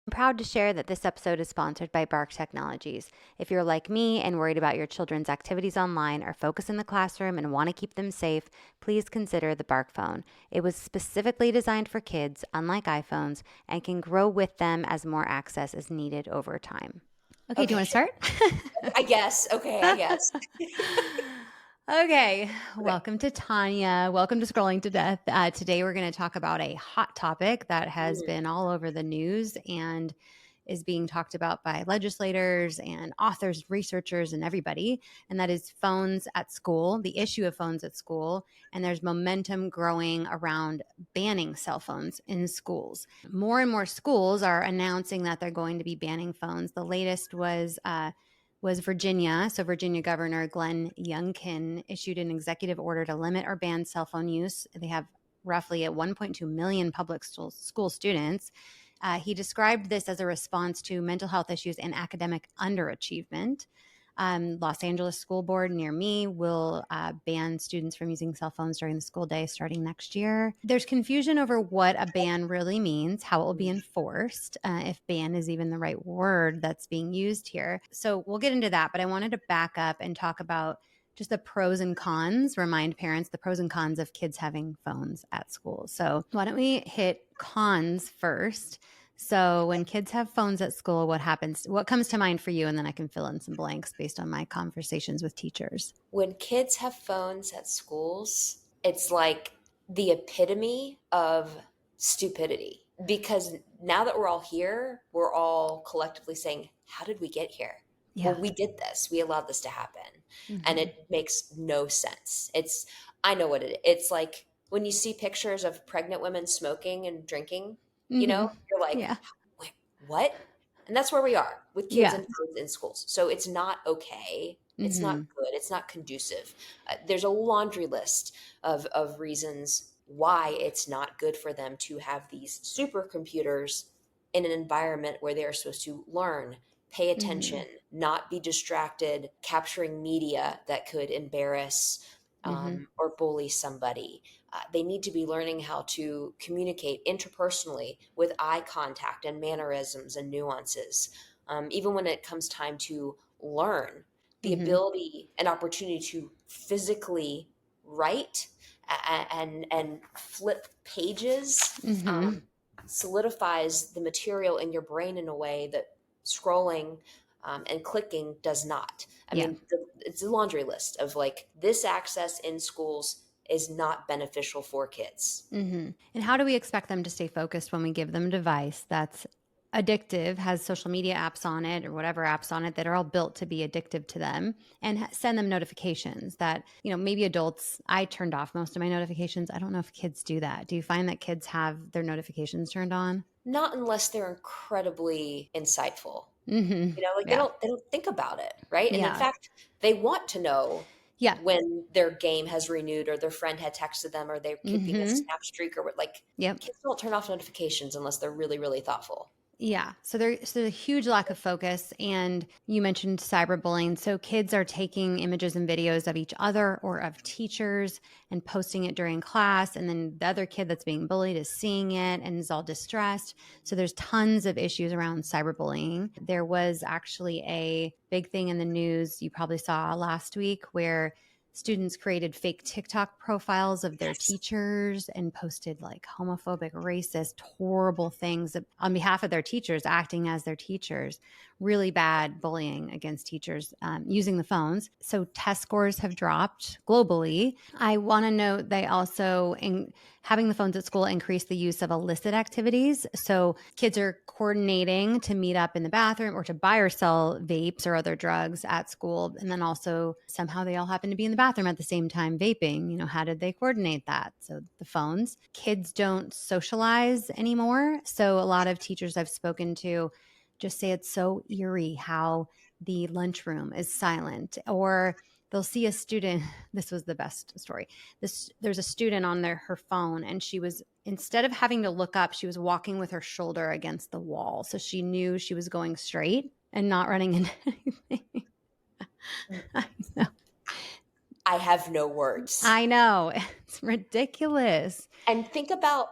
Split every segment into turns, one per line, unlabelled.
I'm proud to share that this episode is sponsored by Bark Technologies. If you're like me and worried about your children's activities online or focus in the classroom and want to keep them safe, please consider the Bark phone. It was specifically designed for kids, unlike iPhones, and can grow with them as more access is needed over time. Okay, do you
Okay.
want to start?
I guess. Okay, I guess.
Okay,
Okay.
welcome to Tanya. Welcome to Scrolling to Death. Today, we're going to talk about a hot topic that has
Mm,
been all over the news and is being talked about by legislators and authors, researchers, and everybody. And that is phones at school, the issue of phones at school. And there's momentum growing around banning cell phones in schools. More and more schools are announcing that they're going to be banning phones. The latest was Virginia. So Virginia Governor Glenn Youngkin issued an executive order to limit or ban cell phone use. They have roughly at 1.2 million public school students. He described this as a response to mental health issues and academic underachievement. Los Angeles School Board near me will ban students from using cell phones during the school day starting next year. There's confusion over what a ban really means, how it will be
mm.
enforced, if ban is even the right word that's being used here. So we'll get into that, but I wanted to back up and talk about just the pros and cons, remind parents the pros and cons of kids having phones at school. So why don't we hit cons first? So when kids have phones at school, what happens? What comes to mind for you? And then I can fill in some blanks based on my conversations with teachers.
When kids have phones at schools, it's like the epitome of stupidity. Because now that we're all here, we're all collectively saying, how did we get here? Well,
Yeah.
we did this. We allowed this to happen. And
Hmm.
it makes no sense. I know what it is. It's like when you see pictures of pregnant women smoking and drinking,
Hmm.
you're like,
Yeah.
wait, what? And that's where we are with kids
Yeah.
and phones in schools. So it's not okay. It's not
Hmm.
good. It's not conducive. There's a laundry list of reasons why it's not good for them to have these supercomputers in an environment where they are supposed to learn, pay
Hmm.
attention, not be distracted, capturing media that could embarrass
Hmm.
or bully somebody. They need to be learning how to communicate interpersonally with eye contact and mannerisms and nuances. Even when it comes time to learn, the
Hmm.
ability and opportunity to physically write and flip pages
Hmm.
solidifies the material in your brain in a way that scrolling and clicking does not. I
Yeah.
mean, it's a laundry list of like this access in schools is not beneficial for kids.
Hmm. And how do we expect them to stay focused when we give them a device that's addictive, has social media apps on it or whatever apps on it that are all built to be addictive to them, and send them notifications that, maybe adults, I turned off most of my notifications. I don't know if kids do that. Do you find that kids have their notifications turned on?
Not unless they're incredibly insightful.
Hmm.
Like
Yeah.
they don't think about it, right? And in
Yeah.
fact, they want to know
Yeah.
when their game has renewed or their friend had texted them or they're keeping a
Hmm.
snap streak or what. Like
Yep.
kids don't turn off notifications unless they're really, really thoughtful.
Yeah. So there's a huge lack of focus. And you mentioned cyberbullying. So kids are taking images and videos of each other or of teachers and posting it during class. And then the other kid that's being bullied is seeing it and is all distressed. So there's tons of issues around cyberbullying. There was actually a big thing in the news you probably saw last week where students created fake TikTok profiles of their
Yes.
teachers and posted like homophobic, racist, horrible things on behalf of their teachers, acting as their teachers. Really bad bullying against teachers using the phones. So test scores have dropped globally. I want to note they also, having the phones at school, increase the use of illicit activities. So kids are coordinating to meet up in the bathroom or to buy or sell vapes or other drugs at school. And then also somehow they all happen to be in the bathroom at the same time vaping. How did they coordinate that? So the phones. Kids don't socialize anymore. So a lot of teachers I've spoken to just say it's so eerie how the lunchroom is silent, or they'll see a student. This was the best story. There's a student on her phone, and she was, instead of having to look up, she was walking with her shoulder against the wall, so she knew she was going straight and not running into anything. I know.
I have no words.
I know. It's ridiculous.
And think about,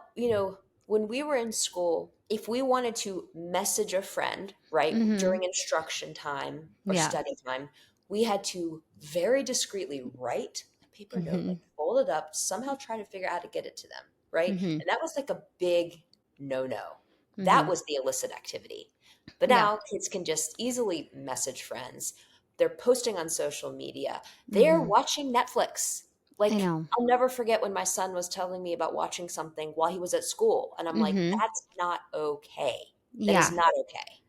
when we were in school, if we wanted to message a friend, right,
Mm-hmm.
during instruction time or
Yeah.
study time, we had to very discreetly write a paper note,
Mm-hmm.
like fold it up, somehow try to figure out how to get it to them, right?
Mm-hmm.
And that was like a big no-no. That
Mm-hmm.
was the illicit activity. But
Yeah.
now kids can just easily message friends. They're posting on social media. They're
Mm-hmm.
watching Netflix.
I
Like,
know.
I'll never forget when my son was telling me about watching something while he was at school. And I'm like,
Mm-hmm.
that's not okay. That is
Yeah.
not okay.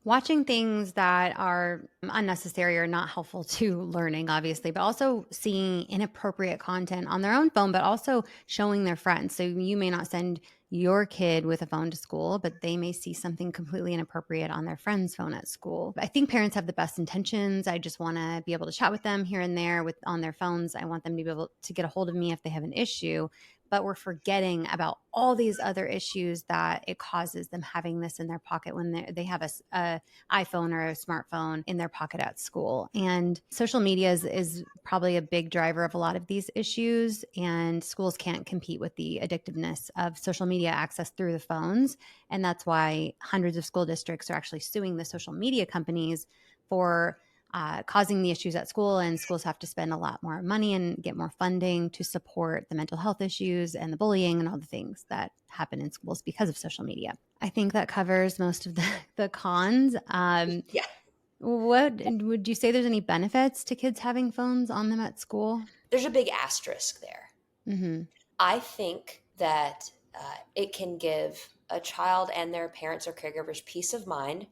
Watching things that are unnecessary or not helpful to learning, obviously, but also seeing inappropriate content on their own phone, but also showing their friends. So you may not send your kid with a phone to school, but they may see something completely inappropriate on their friend's phone at school. I think parents have the best intentions. I just want to be able to chat with them here and there with on their phones. I want them to be able to get a hold of me if they have an issue, but we're forgetting about all these other issues that it causes them having this in their pocket when they have a iPhone or a smartphone in their pocket at school. And social media is probably a big driver of a lot of these issues. And schools can't compete with the addictiveness of social media access through the phones. And that's why hundreds of school districts are actually suing the social media companies for causing the issues at school, and schools have to spend a lot more money and get more funding to support the mental health issues and the bullying and all the things that happen in schools because of social media. I think that covers most of the cons.
Yeah.
What would you say there's any benefits to kids having phones on them at school?
There's a big asterisk there.
Mm-hmm.
I think that it can give a child and their parents or caregivers peace of mind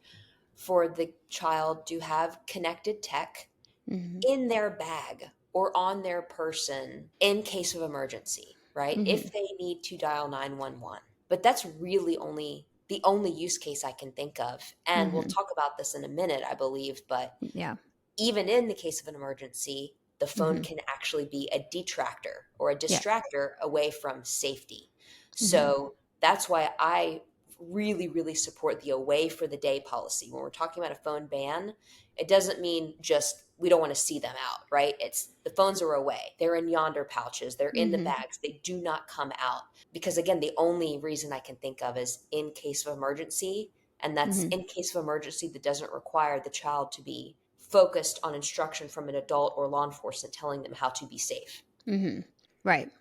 for the child to have connected tech
Mm-hmm.
in their bag or on their person in case of emergency, right?
Mm-hmm.
If they need to dial 911. But that's really only the only use case I can think of. And we'll
Mm-hmm.
talk about this in a minute, I believe. But
Yeah.
even in the case of an emergency, the phone
Mm-hmm.
can actually be a detractor or a
Yeah.
distractor away from safety.
Mm-hmm.
So that's why I really, really support the away for the day policy. When we're talking about a phone ban, it doesn't mean just we don't want to see them out, right? It's the phones are away. They're in yonder pouches, they're in the
Mm-hmm.
bags. They do not come out. Because again, the only reason I can think of is in case of emergency. And that's
Mm-hmm.
in case of emergency that doesn't require the child to be focused on instruction from an adult or law enforcement telling them how to be safe.
Mm-hmm. Right.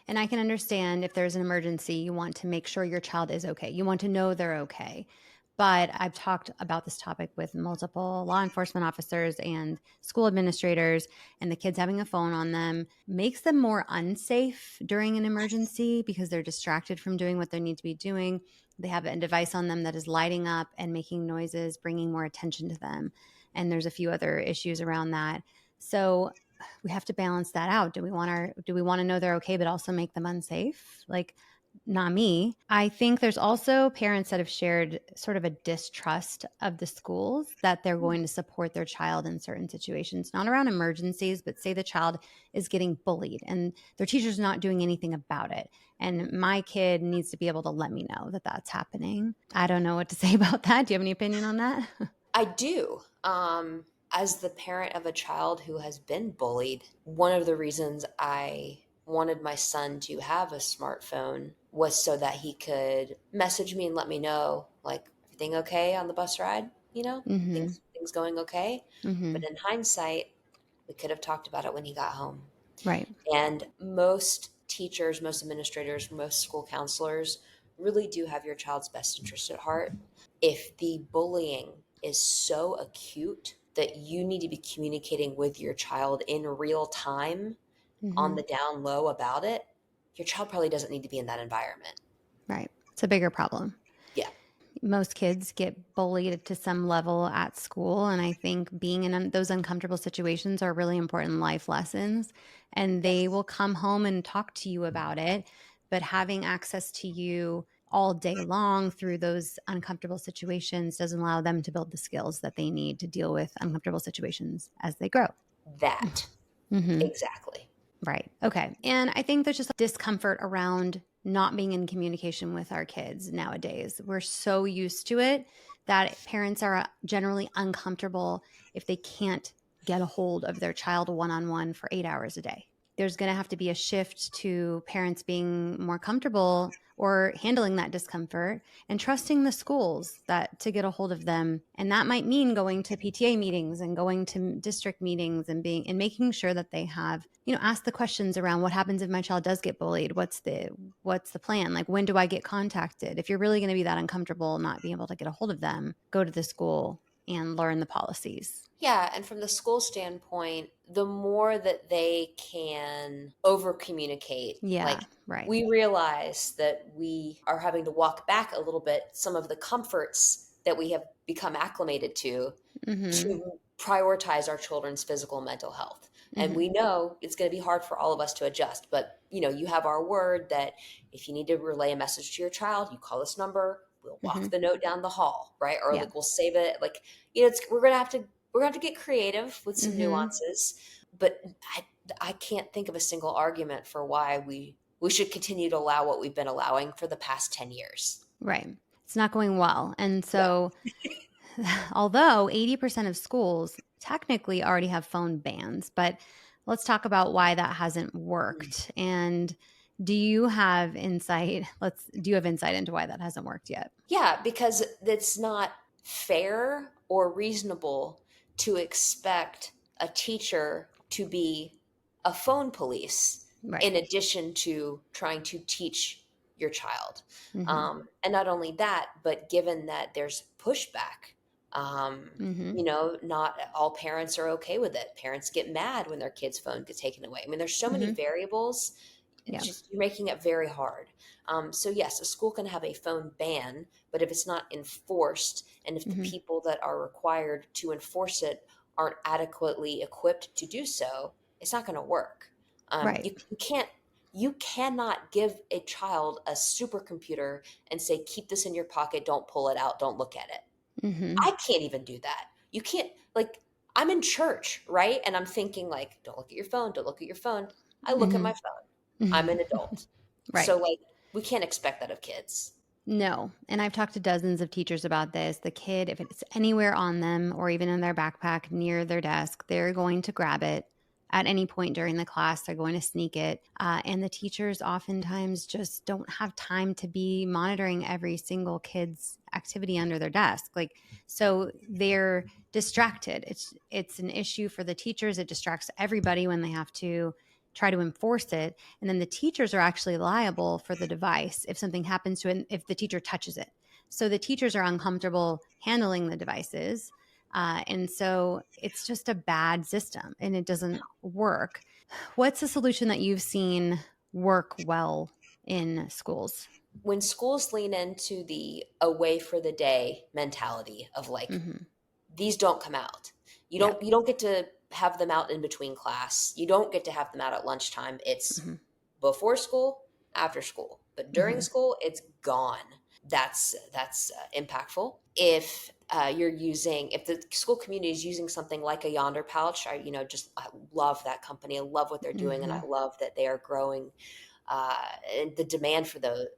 And I can understand if there's an emergency, you want to make sure your child is okay. You want to know they're okay. But I've talked about this topic with multiple law enforcement officers and school administrators, and the kids having a phone on them makes them more unsafe during an emergency because they're distracted from doing what they need to be doing. They have a device on them that is lighting up and making noises, bringing more attention to them. And there's a few other issues around that. So we have to balance that out. Do we want to know they're okay, but also make them unsafe? Like, not me. I think there's also parents that have shared sort of a distrust of the schools that they're going to support their child in certain situations, not around emergencies, but say the child is getting bullied and their teacher's not doing anything about it. And my kid needs to be able to let me know that that's happening. I don't know what to say about that. Do you have any opinion on that?
I do. As the parent of a child who has been bullied, one of the reasons I wanted my son to have a smartphone was so that he could message me and let me know, like, everything okay on the bus ride,
Mm-hmm.
things going okay.
Mm-hmm.
But in hindsight, we could have talked about it when he got home.
Right.
And most teachers, most administrators, most school counselors really do have your child's best interest at heart. If the bullying is so acute that you need to be communicating with your child in real time on
Mm-hmm.
the down low about it, your child probably doesn't need to be in that environment.
Right. It's a bigger problem.
Yeah.
Most kids get bullied to some level at school. And I think being in those uncomfortable situations are really important life lessons. And they
Yes.
will come home and talk to you about it. But having access to you all day long through those uncomfortable situations doesn't allow them to build the skills that they need to deal with uncomfortable situations as they grow.
That.
Mm-hmm.
Exactly.
Right. Okay. And I think there's just discomfort around not being in communication with our kids nowadays. We're so used to it that parents are generally uncomfortable if they can't get a hold of their child one on one for 8 hours a day. there's going to have to be a shift to parents being more comfortable or handling that discomfort and trusting the schools that to get a hold of them. And that might mean going to PTA meetings and going to district meetings and being and making sure that they have, ask the questions around what happens if my child does get bullied. What's the plan? Like, when do I get contacted? If you're really going to be that uncomfortable not being able to get a hold of them, go to the school and learn the policies.
Yeah, and from the school standpoint, the more that they can over communicate, like
Yeah, right.
we realize that we are having to walk back a little bit some of the comforts that we have become acclimated
Mhm.
to prioritize our children's physical and mental health. And
Mhm.
we know it's going to be hard for all of us to adjust, but you have our word that if you need to relay a message to your child, you call this number, we'll walk
Mhm.
the note down the hall, right? Or
Yeah.
like we'll save it. Like, we're going to have to get creative with some
Mhm.
nuances, but I can't think of a single argument for why we should continue to allow what we've been allowing for the past 10 years.
Right. It's not going well. And
No.
so although 80% of schools technically already have phone bans, but let's talk about why that hasn't worked. And do you have insight into why that hasn't worked yet?
Yeah, because it's not fair or reasonable to expect a teacher to be a phone police
Right.
in addition to trying to teach your child.
Mhm.
And not only that, but given that there's pushback,
Mhm.
not all parents are okay with it. Parents get mad when their kid's phone gets taken away. I mean, there's so many
Mhm.
variables.
Yeah.
Just you're making it very hard. So yes, a school can have a phone ban, but if it's not enforced and if the
Mhm.
people that are required to enforce it aren't adequately equipped to do so, it's not going to work.
Right.
You cannot give a child a supercomputer and say, keep this in your pocket, don't pull it out, don't look at it.
Mhm.
I can't even do that. You can't, like, I'm in church, right? And I'm thinking, like, don't look at your phone, don't look at your phone. I look at my
Mhm.
phone. I'm an adult.
Right.
So, like, we can't expect that of kids.
No. And I've talked to dozens of teachers about this. The kid, if it's anywhere on them or even in their backpack near their desk, they're going to grab it at any point during the class. They're going to sneak it. And the teachers oftentimes just don't have time to be monitoring every single kid's activity under their desk. So they're distracted. It's an issue for the teachers. It distracts everybody when they have to try to enforce it. And then the teachers are actually liable for the device if something happens to it, if the teacher touches it. So the teachers are uncomfortable handling the devices. And so it's just a bad system and it doesn't work. What's a solution that you've seen work well in schools?
When schools lean into the away for the day mentality of like,
Hmm.
these don't come out. You
Yeah.
don't you don't get to have them out in between class. You don't get to have them out at lunchtime. It's
Hmm.
before school, after school. But during
Hmm.
school, it's gone. That's impactful. If the school community is using something like a Yonder Pouch, I love that company. I love what they're doing, and I
Hmm.
love that they are growing and the demand for the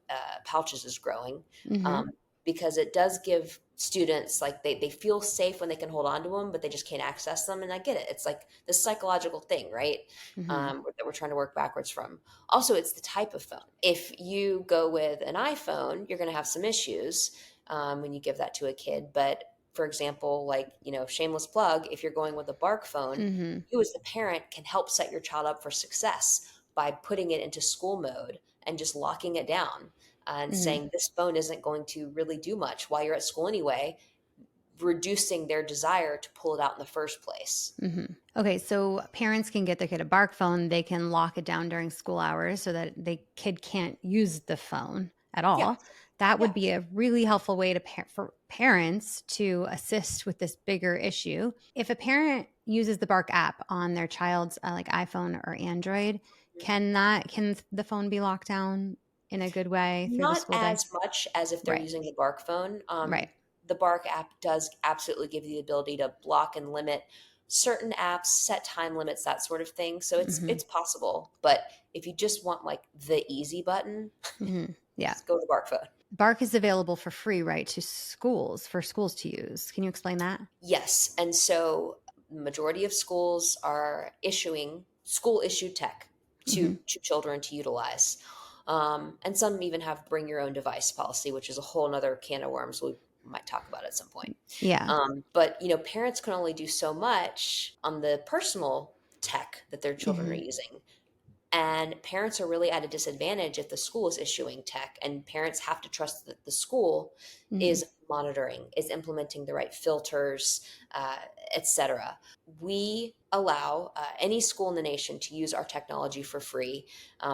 pouches is growing
Hmm.
um, because it does give students like they feel safe when they can hold on to them, but they just can't access them. And I get it. It's like this psychological thing, right?
Hmm.
That we're trying to work backwards from. Also, it's the type of phone. If you go with an iPhone, you're going to have some issues when you give that to a kid. But for example, like, shameless plug, if you're going with a Bark phone,
Hmm.
you as the parent can help set your child up for success by putting it into school mode and just locking it down and
Hmm.
saying this phone isn't going to really do much while you're at school anyway, reducing their desire to pull it out in the first place.
Hmm. Okay, so parents can get their kid a Bark phone. They can lock it down during school hours so that the kid can't use the phone at all.
Yes.
That would be
Yes.
a really helpful way for parents to assist with this bigger issue. If a parent uses the Bark app on their child's like iPhone or Android, can the phone be locked down in a good way through the
Not
school day?
as much as if they're
Right,
using the Bark phone.
right.
The Bark app does absolutely give you the ability to block and limit certain apps, set time limits, that sort of thing. So
Hmm.
it's possible. But if you just want like the easy button,
Hmm. Yeah.
just go to the Bark phone.
Bark is available for free, right, for schools to use. Can you explain that?
Yes. And so the majority of schools are issuing school issued tech.
Hmm.
to children to utilize. And some even have bring your own device policy, which is a whole nother can of worms we might talk about at some point.
Yeah.
But parents can only do so much on the personal tech that their children are
Hmm.
using. And parents are really at a disadvantage if the school is issuing tech, and parents have to trust that the school
Hmm.
is monitoring, is implementing the right filters, uh, etc. We allow any school in the nation to use our technology for free,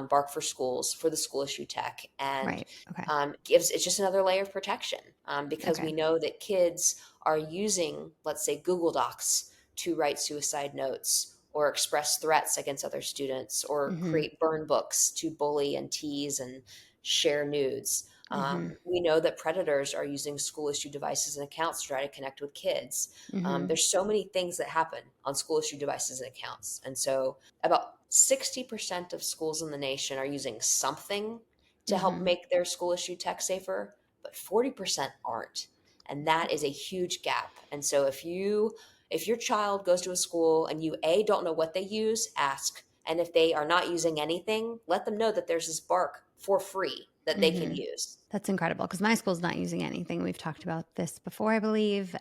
Bark for Schools for the school issue tech, and
Right. Okay.
gives it's just another layer of protection, because
Okay.
we know that kids are using, let's say, Google Docs to write suicide notes or express threats against other students or
Hmm.
create burn books to bully and tease and share nudes.
Hmm.
We know that predators are using school issue devices and accounts to try to connect with kids.
Hmm.
There's so many things that happen on school issue devices and accounts. And so about 60% of schools in the nation are using something to help
Hmm.
make their school issue tech safer, but 40% aren't. And that is a huge gap. And so if your child goes to a school and you don't know what they use, ask. And if they are not using anything, let them know that there's this bark for free that they can
Hmm.
use.
That's incredible because my school's not using anything. We've talked about this before, I believe.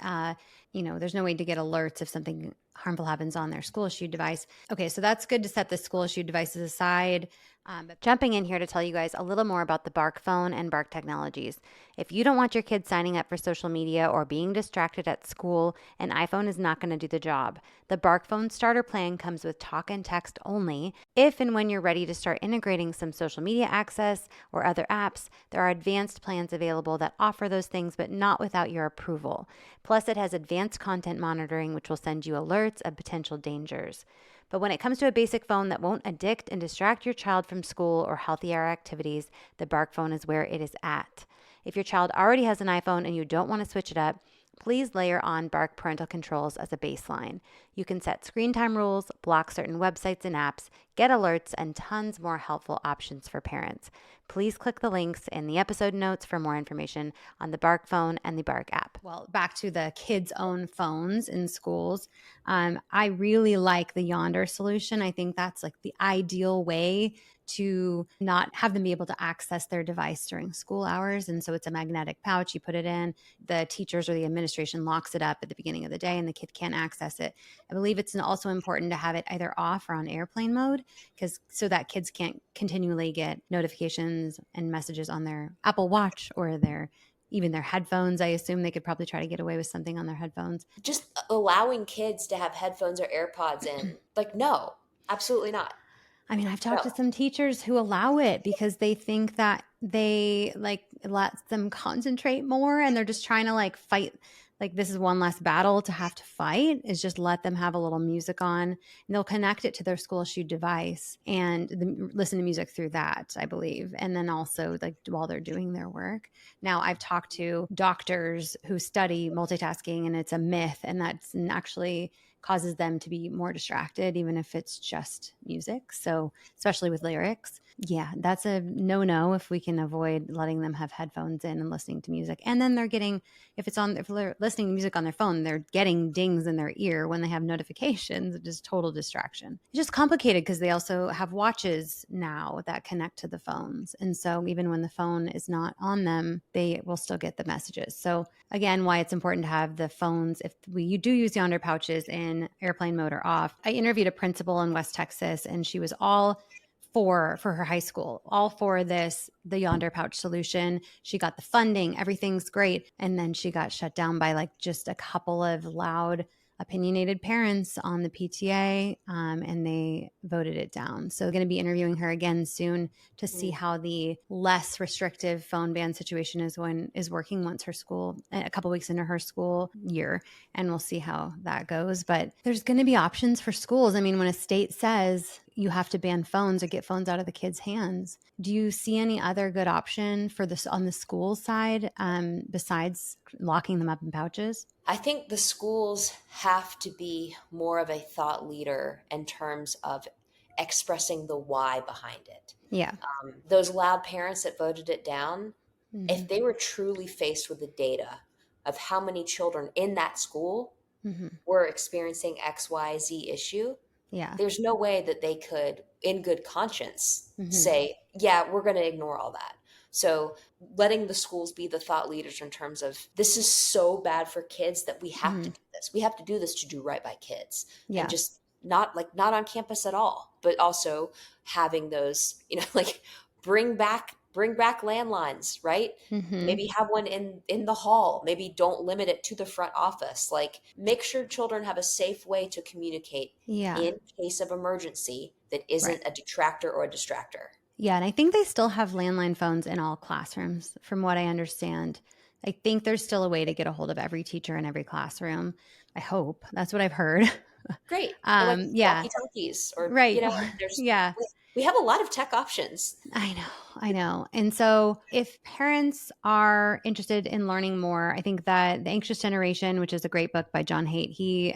There's no way to get alerts if something harmful happens on their school issued device. Okay, so that's good to set the school issued devices aside. But jumping in here to tell you guys a little more about the Bark phone and Bark technologies. If you don't want your kids signing up for social media or being distracted at school, an iPhone is not going to do the job. The Bark phone starter plan comes with talk and text only. If and when you're ready to start integrating some social media access or other apps, there are advanced plans available that offer those things, but not without your approval. Plus, it has advanced content monitoring, which will send you alerts of potential dangers. But when it comes to a basic phone that won't addict and distract your child from school or healthy hour activities, the Bark phone is where it is at. If your child already has an iPhone and you don't want to switch it up, please layer on Bark parental controls as a baseline. You can set screen time rules, block certain websites and apps, get alerts, and tons more helpful options for parents. Please click the links in the episode notes for more information on the Bark phone and the Bark app. Well, back to the kids' own phones in schools. I really like the Yonder solution. I think that's like the ideal way to not have them be able to access their device during school hours. And so it's a magnetic pouch. You put it in, the teachers or the administration locks it up at the beginning of the day, and the kid can't access it. I believe it's also important to have it either off or on airplane mode, because so that kids can't continually get notifications and messages on their Apple Watch or even their headphones. I assume they could probably try to get away with something on their headphones.
Just allowing kids to have headphones or AirPods in, like, no, absolutely not.
I mean, I've talked
No.
to some teachers who allow it because they think that they like it lets them concentrate more, and they're just trying to like fight. Like, this is one less battle to have to fight, is just let them have a little music on, and they'll connect it to their school issued device and listen to music through that, I believe. And then also like while they're doing their work. Now, I've talked to doctors who study multitasking, and it's a myth, and that's actually causes them to be more distracted, even if it's just music. So, especially with lyrics, yeah, that's a no if we can avoid letting them have headphones in and listening to music. And then they're getting, if they're listening to music on their phone, they're getting dings in their ear when they have notifications. It's just total distraction. It's just complicated because they also have watches now that connect to the phones. And so, even when the phone is not on them, they will still get the messages. So, again, why it's important to have the phones, if you do use Yonder pouches in airplane mode or off. I interviewed a principal in West Texas, and she was all for her high school, all for the Yonder pouch solution. She got the funding, everything's great. And then she got shut down by like just a couple of loud, opinionated parents on the PTA, and they voted it down. So, going to be interviewing her again soon to see
Mm.
how the less restrictive phone ban situation is working once a couple weeks into her school year, and we'll see how that goes. But there's going to be options for schools. I mean, when a state says you have to ban phones or get phones out of the kids' hands, do you see any other good option for this on the school side, besides locking them up in pouches?
I think the schools have to be more of a thought leader in terms of expressing the why behind it.
Yeah.
Those loud parents that voted it down,
Mm-hmm.
if they were truly faced with the data of how many children in that school
Mm-hmm.
were experiencing XYZ issue,
Yeah.
There's no way that they could, in good conscience,
Mhm.
say, yeah, we're going to ignore all that. So letting the schools be the thought leaders in terms of this is so bad for kids that we have to
Mhm.
do this. We have to do this to do right by kids, and
Yeah.
just not on campus at all, but also having those, like bring back landlines, right?
Mhm.
Maybe have one in the hall. Maybe don't limit it to the front office. Like make sure children have a safe way to communicate
Yeah.
in case of emergency that
Right.
isn't a detractor or a distractor.
Yeah, and I think they still have landline phones in all classrooms, from what I understand. I think there's still a way to get a hold of every teacher in every classroom. I hope. That's what I've heard.
Great. Or like
Yeah.
walkie talkies, or
Right.
there's
Yeah.
we have a lot of tech options.
I know, I know. And so, if parents are interested in learning more, I think that The Anxious Generation, which is a great book by John Haidt, he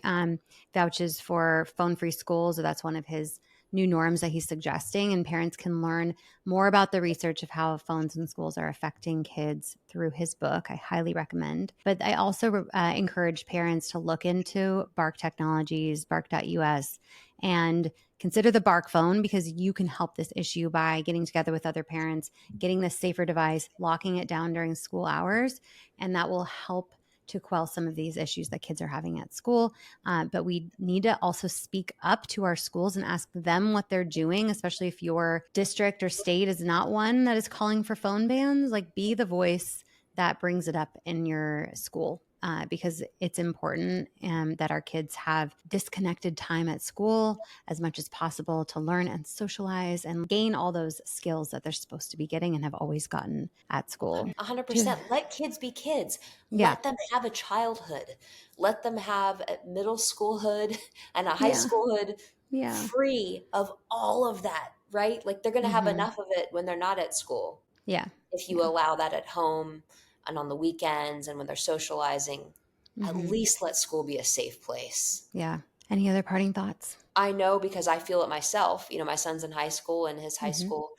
vouches for phone free schools. So that's one of his new norms that he's suggesting. And parents can learn more about the research of how phones in schools are affecting kids through his book. I highly recommend. But I also encourage parents to look into Bark Technologies, bark.us, and consider the Bark phone, because you can help this issue by getting together with other parents, getting this safer device, locking it down during school hours, and that will help to quell some of these issues that kids are having at school. But we need to also speak up to our schools and ask them what they're doing, especially if your district or state is not one that is calling for phone bans. Like, be the voice that brings it up in your school. Because it's important that our kids have disconnected time at school as much as possible to learn and socialize and gain all those skills that they're supposed to be getting and have always gotten at school. Do
100%. Let kids be kids.
Yeah.
Let them have a childhood. Let them have a middle schoolhood and a high
Yeah.
schoolhood
Yeah.
free of all of that, right? Like they're going to have
Mhm.
enough of it when they're not at school.
Yeah.
If you
Yeah.
allow that at home and on the weekends and when they're socializing, at
Mhm.
least let school be a safe place.
Yeah. Any other parting thoughts?
I know because I feel it myself. My son's in high school, and his high
Mhm.
school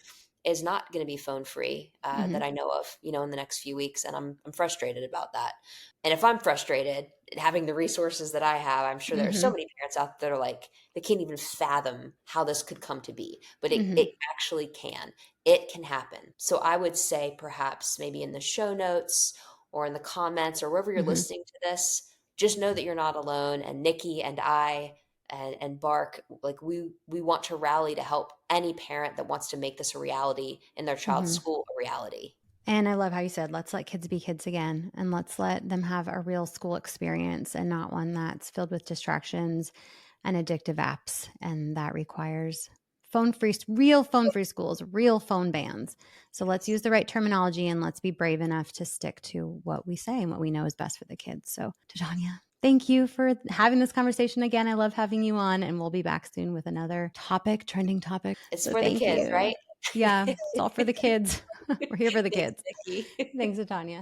is not going to be phone free that
Mhm.
I know of. In the next few weeks, and I'm frustrated about that. And if I'm frustrated, having the resources that I have, I'm sure there are so
Mhm.
many parents out there that are like they can't even fathom how this could come to be, but it
Mhm.
it actually can. It can happen. So I would say perhaps maybe in the show notes or in the comments or wherever you're
Mhm.
listening to this, just know that you're not alone. And Nikki and I and Bark, like we want to rally to help any parent that wants to make this a reality in their child's
Mhm.
school a reality.
And I love how you said, let's let kids be kids again, and let's let them have a real school experience and not one that's filled with distractions and addictive apps. And that requires real phone free schools, real phone bans. So let's
Yes.
use the right terminology and let's be brave enough to stick to what we say and what we know is best for the kids. So, Titania, thank you for having this conversation again. I love having you on, and we'll be back soon with another topic, trending topic.
It's
So,
for the
thank
kids,
you.
right?
Yeah, it's all for the kids. We're here for the
Thanks,
kids.
Nikki.
Thanks, Tanya.